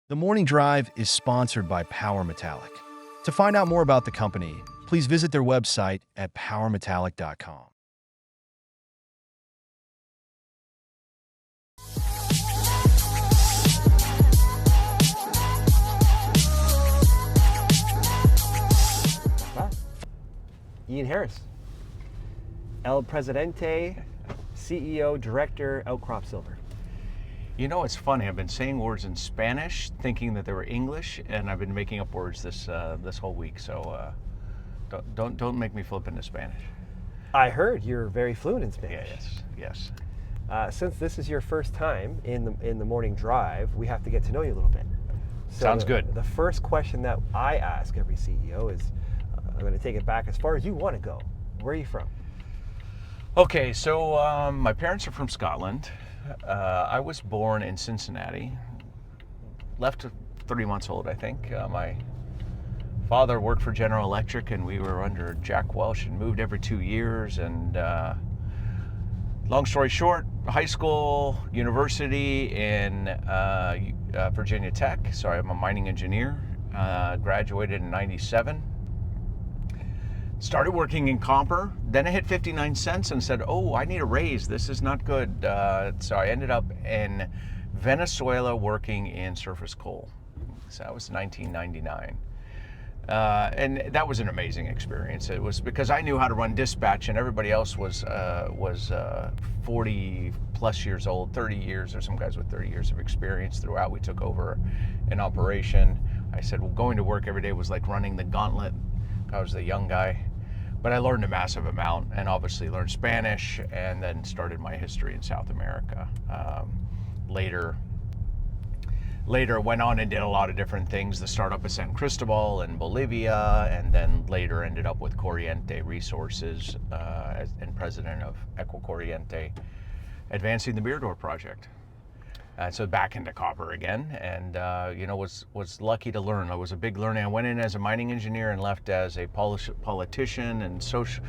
The Morning Drive is sponsored by Power Metallic. To find out more about the company, please visit their website at powermetallic.com. Ian Harris, El Presidente, CEO, Director, Outcrop Silver. You know, it's funny. I've been saying words in Spanish, thinking that they were English, and I've been making up words this whole week. So don't make me flip into Spanish. I heard you're very fluent in Spanish. Yes. Since this is your first time in the morning drive, we have to get to know you a little bit. So Sounds good. The first question that I ask every CEO is, I'm going to take it back as far as you want to go. Where are you from? Okay, so my parents are from Scotland. I was born in Cincinnati. Left at 3 months old, I think. My father worked for General Electric, and we were under Jack Welch and moved every 2 years. And long story short, high school, university in Virginia Tech. So I'm a mining engineer. Graduated in '97. Started working in copper, then I hit 59 cents and said, oh, I need a raise. This is not good. So I ended up in Venezuela working in surface coal. So that was 1999. And that was an amazing experience. It was because I knew how to run dispatch and everybody else was 40 plus years old, 30 years, or some guys with 30 years of experience throughout. We took over an operation. I said, well, going to work every day was like running the gauntlet. I was the young guy, but I learned a massive amount and obviously learned Spanish and then started my history in South America. Later went on and did a lot of different things. The startup of San Cristobal in Bolivia, and then later ended up with Corriente Resources and president of Equicorriente, advancing the Mirador project. So back into copper again, and was lucky to learn. I was a big learner. I went in as a mining engineer and left as a politician and social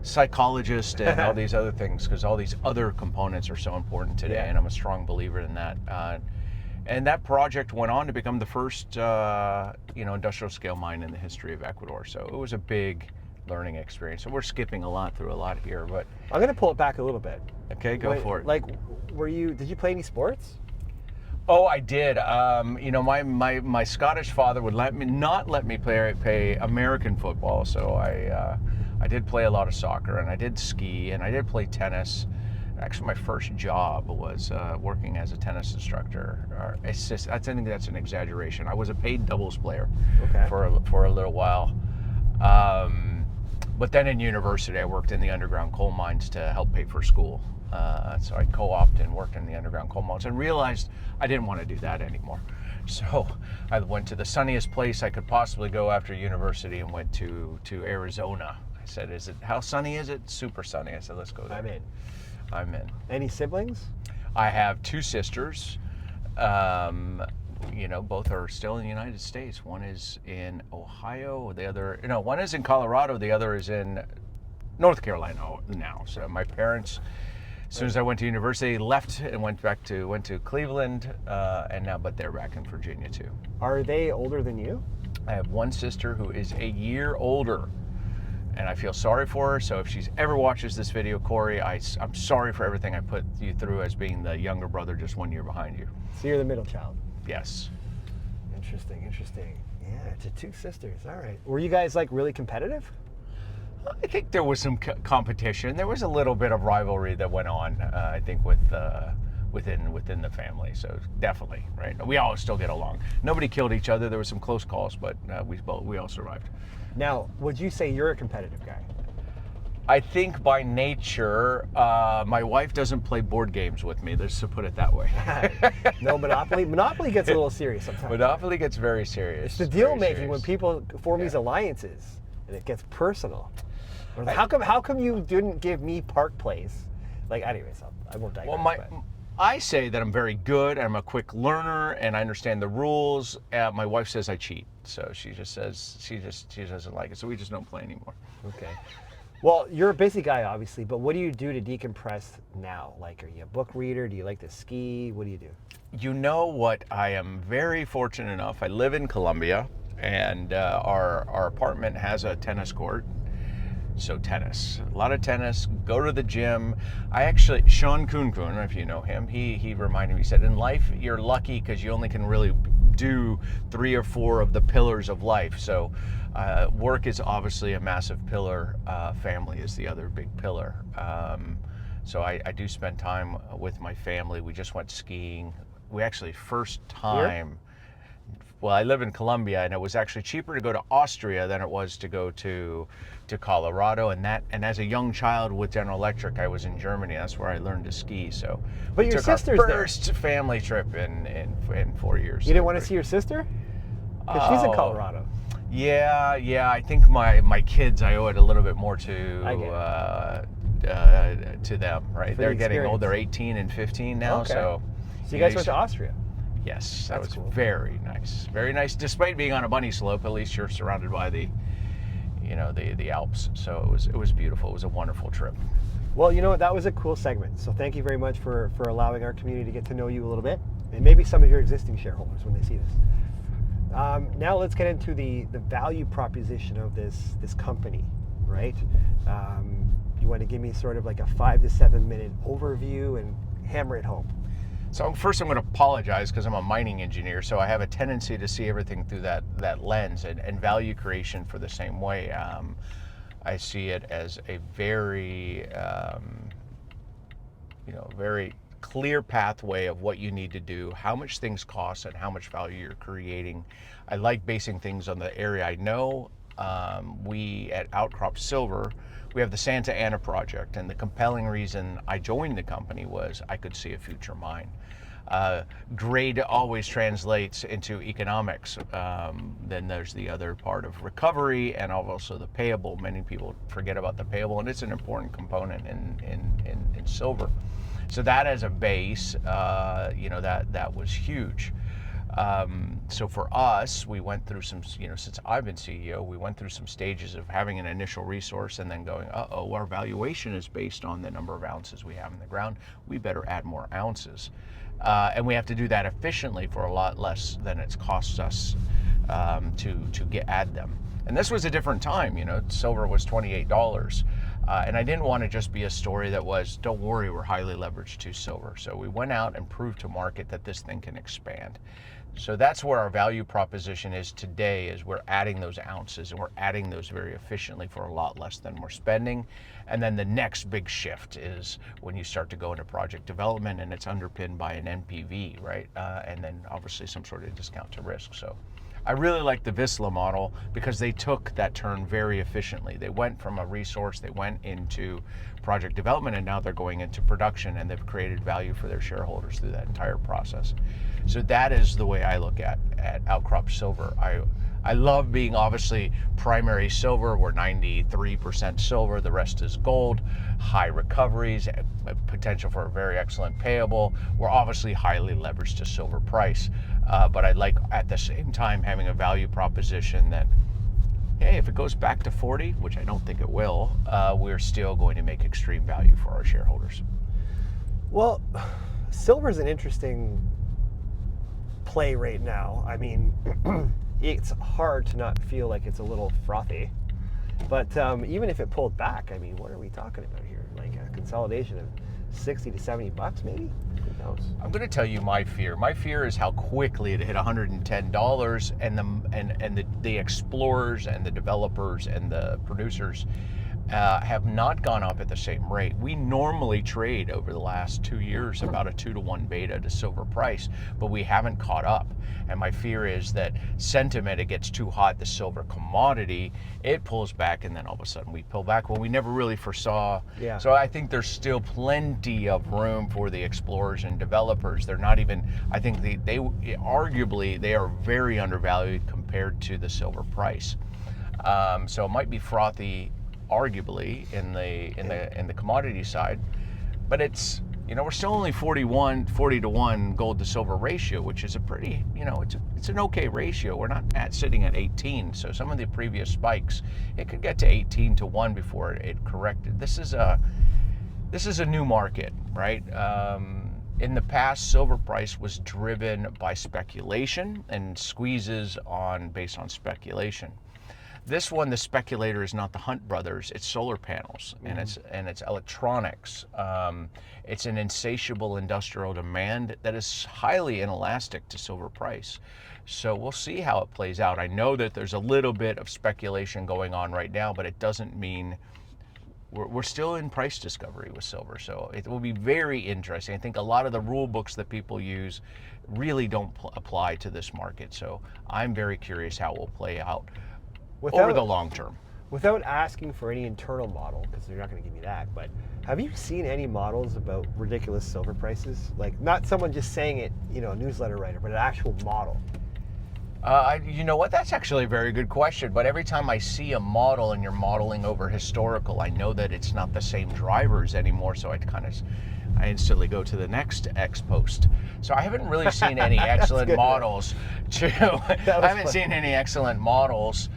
psychologist and all these other things, because all these other components are so important today, and I'm a strong believer in that. And that project went on to become the first industrial scale mine in the history of Ecuador. So it was a big learning experience. So we're skipping a lot here, but I'm going to pull it back a little bit. Okay, go for it. Like, did you play any sports? Oh, I did. My Scottish father would not let me play American football, so I did play a lot of soccer, and I did ski, and I did play tennis. Actually, my first job was working as a tennis instructor. I think that's an exaggeration. I was a paid doubles player for a little while. But then in university, I worked in the underground coal mines to help pay for school. So I co-opted and worked in the underground coal mines and realized I didn't want to do that anymore. So I went to the sunniest place I could possibly go after university and went to Arizona. I said, how sunny is it? Super sunny. I said, let's go there. I'm in. Any siblings? I have 2 sisters. Both are still in the United States. One is in Ohio, one is in Colorado, the other is in North Carolina now. So my parents, as soon as I went to university, left and went to Cleveland, but they're back in Virginia too. Are they older than you? I have one sister who is a year older, and I feel sorry for her. So if she ever watches this video, Corey, I'm sorry for everything I put you through as being the younger brother just 1 year behind you. So you're the middle child? Yes. Interesting. Yeah, to 2 sisters. All right. Were you guys like really competitive? I think there was some competition. There was a little bit of rivalry that went on, I think, within the family. So definitely, right? We all still get along. Nobody killed each other. There were some close calls, but we all survived. Now, would you say you're a competitive guy? I think by nature, my wife doesn't play board games with me. Let's put it that way. No Monopoly? Monopoly gets a little serious sometimes. Monopoly gets very serious. It's the deal making when people form these alliances and it gets personal. How come you didn't give me Park Place? Like, anyways, I won't digress. Well, I say that I'm very good, I'm a quick learner, and I understand the rules. My wife says I cheat, so she just says she doesn't like it, so we just don't play anymore. Okay. Well, you're a busy guy, obviously, but what do you do to decompress now? Like, are you a book reader? Do you like to ski? What do you do? You know what? I am very fortunate enough. I live in Colombia, and our apartment has a tennis court. So tennis, a lot of tennis, go to the gym. I actually, Sean Kun, if you know him, he reminded me, he said, in life, you're lucky because you only can really do 3 or 4 of the pillars of life. So work is obviously a massive pillar. Family is the other big pillar. So I do spend time with my family. We just went skiing. We actually, first time, well, I live in Colombia, and it was actually cheaper to go to Austria than it was to go to Colorado. And as a young child with General Electric, I was in Germany. That's where I learned to ski. So But we your took our sister's there. first family trip in 4 years. You didn't want to see your sister? Because she's in Oh. Colorado. Yeah. I think my kids, I owe it a little bit more I get to them, right? For They're the getting old. experience. They're 18 and 15 now. Okay. So So you guys went to Austria. Yes, that That's was cool. very nice. Very nice. Despite being on a bunny slope, at least you're surrounded by the Alps. So it was beautiful. It was a wonderful trip. Well, you know what? That was a cool segment. So thank you very much for allowing our community to get to know you a little bit, and maybe some of your existing shareholders when they see this. Now let's get into the value proposition of this company, right? You want to give me sort of like a 5 to 7 minute overview and hammer it home. So first I'm going to apologize because I'm a mining engineer, so I have a tendency to see everything through that lens, and value creation for the same way. I see it as a very, very clear pathway of what you need to do, how much things cost, and how much value you're creating. I like basing things on the area I know. We at Outcrop Silver, we have the Santa Ana project, and the compelling reason I joined the company was I could see a future mine. Grade always translates into economics. Then there's the other part of recovery and also the payable. Many people forget about the payable, and it's an important component in silver. So that as a base, that was huge. So for us, we went through some, since I've been CEO, we went through some stages of having an initial resource and then going, our valuation is based on the number of ounces we have in the ground. We better add more ounces. And we have to do that efficiently for a lot less than it's cost us to add them. And this was a different time, silver was $28. And I didn't want to just be a story that was, don't worry, we're highly leveraged to silver. So we went out and proved to market that this thing can expand. So that's where our value proposition is today, is we're adding those ounces, and we're adding those very efficiently for a lot less than we're spending. And then the next big shift is when you start to go into project development, and it's underpinned by an NPV, right? And then obviously some sort of discount to risk. So I really like the Vizsla model because they took that turn very efficiently. They went from a resource, they went into project development, and now they're going into production, and they've created value for their shareholders through that entire process. So that is the way I look at Outcrop Silver. I love being obviously primary silver. We're 93% silver, the rest is gold, high recoveries, potential for a very excellent payable. We're obviously highly leveraged to silver price, but I like at the same time having a value proposition that, hey, if it goes back to 40, which I don't think it will, we're still going to make extreme value for our shareholders. Well, silver is an interesting play right now. I mean, it's hard to not feel like it's a little frothy. But even if it pulled back, I mean, what are we talking about here? Like a consolidation of 60 to 70 bucks maybe? Who knows? I'm going to tell you my fear. My fear is how quickly it hit $110, and the explorers and the developers and the producers have not gone up at the same rate. We normally trade over the last 2 years about a 2-to-1 beta to silver price, but we haven't caught up. And my fear is that sentiment, it gets too hot, the silver commodity, it pulls back, and then all of a sudden we pull back when we never really foresaw. Yeah. So I think there's still plenty of room for the explorers and developers. They're not even, I think they arguably, they are very undervalued compared to the silver price. So it might be frothy arguably in the commodity side, but it's we're still only 40 to 1 gold to silver ratio, which is a pretty, it's an okay ratio. We're not sitting at 18. So some of the previous spikes, it could get to 18 to 1 before it corrected. This is a new market, right? In the past, silver price was driven by speculation and squeezes based on speculation. This one, the speculator is not the Hunt brothers; it's solar panels and it's electronics. It's an insatiable industrial demand that is highly inelastic to silver price. So we'll see how it plays out. I know that there's a little bit of speculation going on right now, but it doesn't mean we're still in price discovery with silver. So it will be very interesting. I think a lot of the rule books that people use really don't apply to this market. So I'm very curious how it will play out over the long term. Without asking for any internal model, because they're not going to give me that, but have you seen any models about ridiculous silver prices? Like, not someone just saying it, a newsletter writer, but an actual model. You know what? That's actually a very good question. But every time I see a model and you're modeling over historical, I know that it's not the same drivers anymore. So I instantly go to the next X post. So I haven't really seen any excellent models. I haven't seen any excellent models,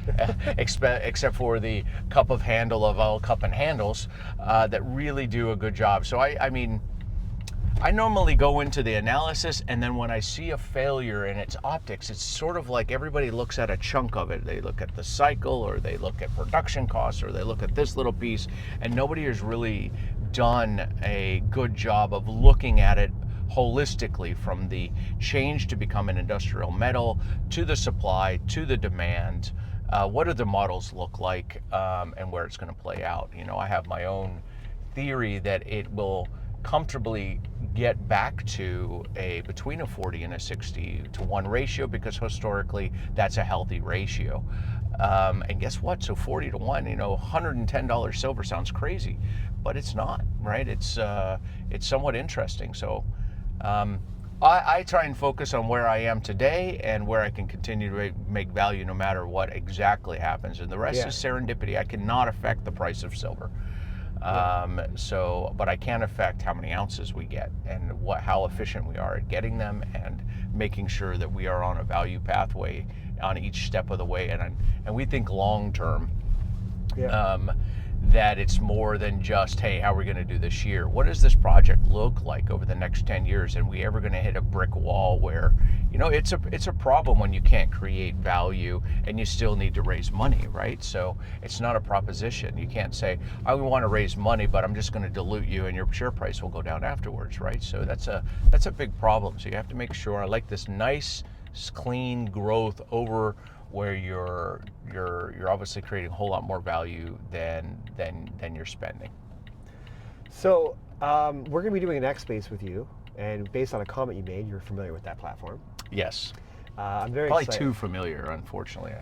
except for the cup of handle of all cup and handles that really do a good job. So I normally go into the analysis, and then when I see a failure in its optics, it's sort of like everybody looks at a chunk of it. They look at the cycle, or they look at production costs, or they look at this little piece, and nobody has really done a good job of looking at it holistically, from the change to become an industrial metal, to the supply, to the demand. What do the models look like, and where it's going to play out? I have my own theory that it will comfortably get back to between a 40 and a 60 to 1 ratio, because historically that's a healthy ratio. And guess what? So 40 to 1, $110 silver sounds crazy, but it's not, right? It's somewhat interesting. So I try and focus on where I am today and where I can continue to make value no matter what exactly happens. And the rest is serendipity. I cannot affect the price of silver. But I can affect how many ounces we get and how efficient we are at getting them, and making sure that we are on a value pathway on each step of the way. And we think long term, that it's more than just, hey, how are we going to do this year? What does this project look like over the next 10 years? And we ever going to hit a brick wall where, it's a problem when you can't create value and you still need to raise money, right? So it's not a proposition. You can't say, I want to raise money, but I'm just going to dilute you and your share price will go down afterwards, right? So that's a big problem. So you have to make sure, I like this nice, clean growth over where you're obviously creating a whole lot more value than you're spending. So we're going to be doing an X Space with you, and based on a comment you made, you're familiar with that platform. Yes. I'm very probably excited. Too familiar, unfortunately.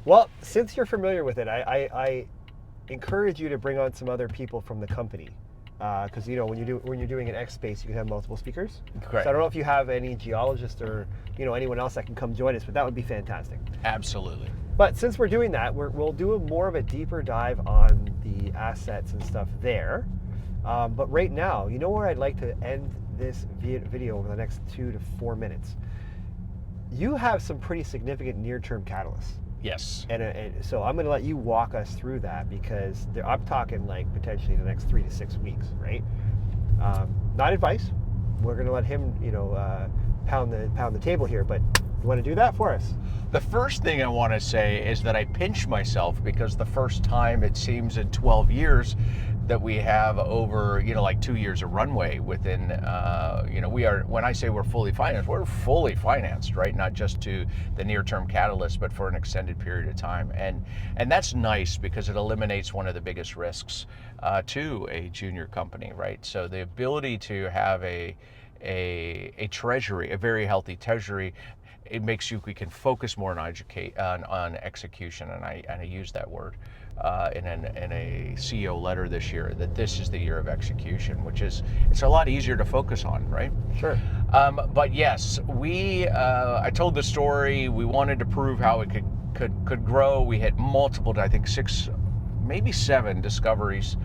Well, since you're familiar with it, I encourage you to bring on some other people from the company, because when you're doing an X Space, you can have multiple speakers. Correct. So I don't know if you have any geologists or anyone else that can come join us, but that would be fantastic. Absolutely. But since we're doing that, we'll do more of a deeper dive on the assets and stuff there. But right now, where I'd like to end this video over the next 2 to 4 minutes? You have some pretty significant near-term catalysts. Yes. And so I'm going to let you walk us through that, because I'm talking like potentially the next 3 to 6 weeks, right? Not advice. We're going to let him, pound the table here. But you want to do that for us? The first thing I want to say is that I pinch myself, because the first time, it seems, in 12 years that we have over, like 2 years of runway within, we are, when I say we're fully financed, right? Not just to the near-term catalyst, but for an extended period of time. And that's nice, because it eliminates one of the biggest risks to a junior company, right? So the ability to have a treasury, a very healthy treasury, it makes we can focus more on execution, and I use that word in a CEO letter this year, that this is the year of execution, it's a lot easier to focus on, right? Sure. But yes, I told the story. We wanted to prove how it could grow. We hit multiple, I think maybe 7 discoveries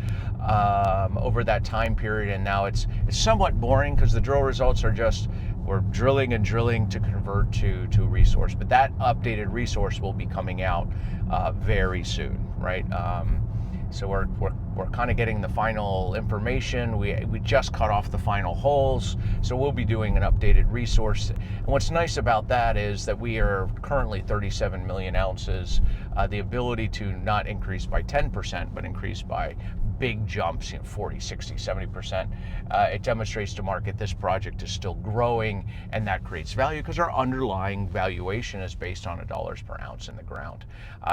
over that time period, and now it's somewhat boring because the drill results are just we're drilling and drilling to convert to resource. But that updated resource will be coming out very soon, right? So we're kind of getting the final information. We just cut off the final holes, so we'll be doing an updated resource. And what's nice about that is that we are currently 37 million ounces. The ability to not increase by 10%, but increase by big jumps, 40, 60, 70%. It demonstrates to market this project is still growing, and that creates value because our underlying valuation is based on $1 per ounce in the ground.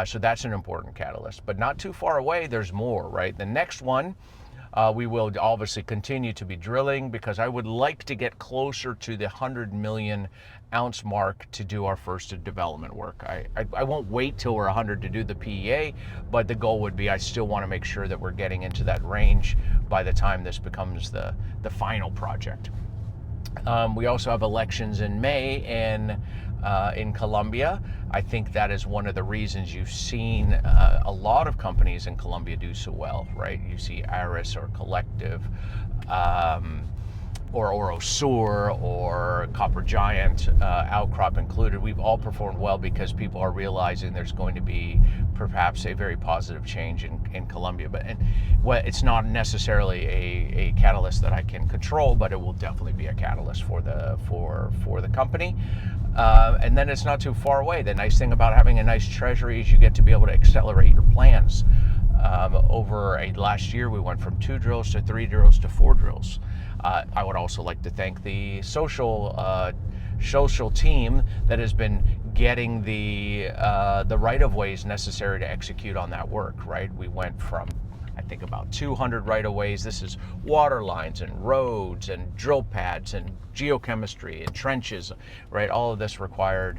So that's an important catalyst. But not too far away, there's more, right? The next one, we will obviously continue to be drilling because I would like to get closer to the 100 million ounce mark to do our first development work. I won't wait till we're 100 to do the PEA, but the goal would be I still want to make sure that we're getting into that range by the time this becomes the final project. We also have elections in May in Colombia. I think that is one of the reasons you've seen a lot of companies in Colombia do so well, right? You see Iris or Collective, or Orosur or Copper Giant, Outcrop included. We've all performed well because people are realizing there's going to be perhaps a very positive change in Colombia. It's not necessarily a catalyst that I can control, but it will definitely be a catalyst for the company. And then it's not too far away. The nice thing about having a nice treasury is you get to be able to accelerate your plans. Over last year, we went from 2 drills to 3 drills to 4 drills. I would also like to thank the social team that has been getting the right-of-ways necessary to execute on that work, right? We went from, I think, about 200 right-of-ways. This is water lines and roads and drill pads and geochemistry and trenches, right? All of this required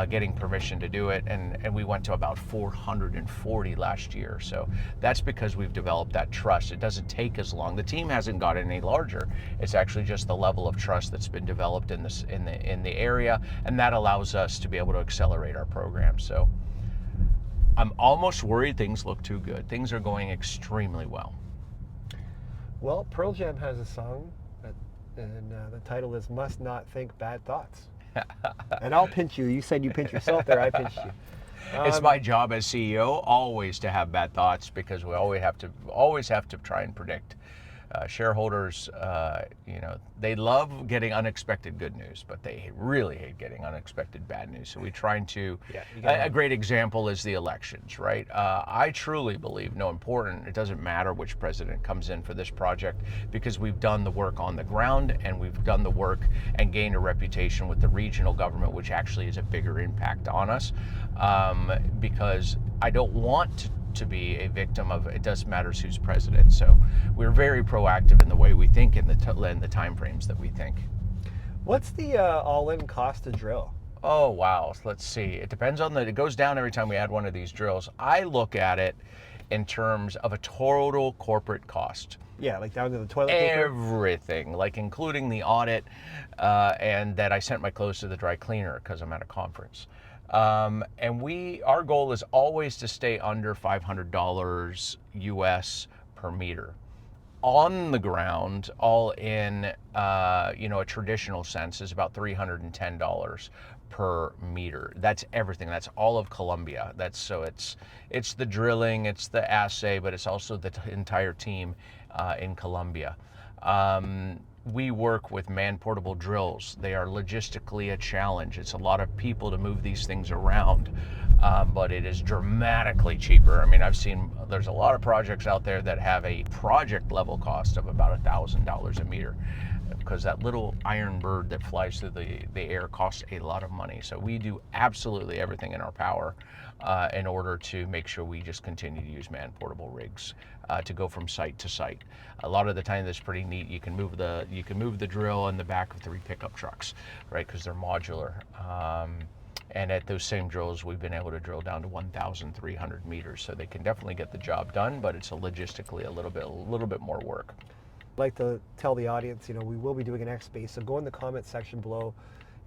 getting permission to do it, and we went to about 440 last year. So that's because we've developed that trust. It doesn't take as long. The team hasn't got any larger. It's actually just the level of trust that's been developed in the area, and that allows us to be able to accelerate our program. So I'm almost worried things look too good. Things are going extremely well. Well, Pearl Jam has a song, and the title is "Must Not Think Bad Thoughts." And I'll pinch you. You said you pinch yourself there. I pinched you. It's my job as CEO always to have bad thoughts because we always have to try and predict. Shareholders, they love getting unexpected good news, but they really hate getting unexpected bad news. So we're trying to. A great example is the elections, right? I truly believe, it doesn't matter which president comes in for this project because we've done the work on the ground and we've done the work and gained a reputation with the regional government, which actually is a bigger impact on us. Because I don't want to be a victim of it doesn't matter who's president. So we're very proactive in the way we think in the time frames that we think. What's the all-in cost to drill? Oh wow, let's see. It depends on it goes down every time we add one of these drills. I look at it in terms of a total corporate cost. Yeah, like down to the toilet paper? Everything, like including the audit, and that I sent my clothes to the dry cleaner because I'm at a conference. And our goal is always to stay under $500 US per meter. On the ground, all in, a traditional sense is about $310 per meter. That's everything. That's all of Colombia. It's the drilling, it's the assay, but it's also the entire team in Colombia. We work with man-portable drills. They are logistically a challenge. It's a lot of people to move these things around, but it is dramatically cheaper. I mean, there's a lot of projects out there that have a project level cost of about $1,000 a meter because that little iron bird that flies through the air costs a lot of money. So we do absolutely everything in our power in order to make sure we just continue to use man-portable rigs to go from site to site. A lot of the time, that's pretty neat. You can move the drill in the back of 3 pickup trucks, right? Because they're modular. And at those same drills, we've been able to drill down to 1,300 meters, so they can definitely get the job done. But it's logistically a little bit more work. I'd like to tell the audience, we will be doing an X Space, so go in the comment section below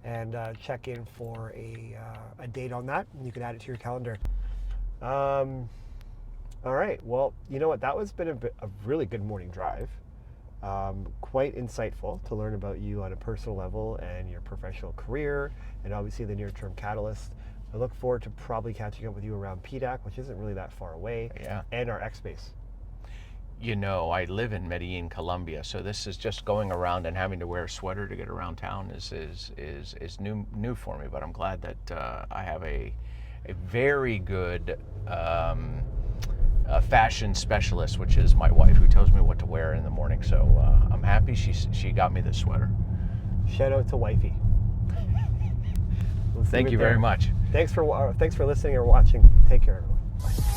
and check in for a date on that, and you can add it to your calendar. All right. Well, you know what? That was been a really good morning drive. Quite insightful to learn about you on a personal level and your professional career, and obviously the near-term catalyst. I look forward to probably catching up with you around PDAC, which isn't really that far away, Yeah. and our X Base. You know, I live in Medellin, Colombia, so this is just going around and having to wear a sweater to get around town is new for me. But I'm glad that I have a very good fashion specialist, which is my wife, who tells me what to wear in the morning. So I'm happy she got me this sweater. Shout out to Wifey. Thank you very much. Thanks for listening or watching. Take care, everyone. Bye.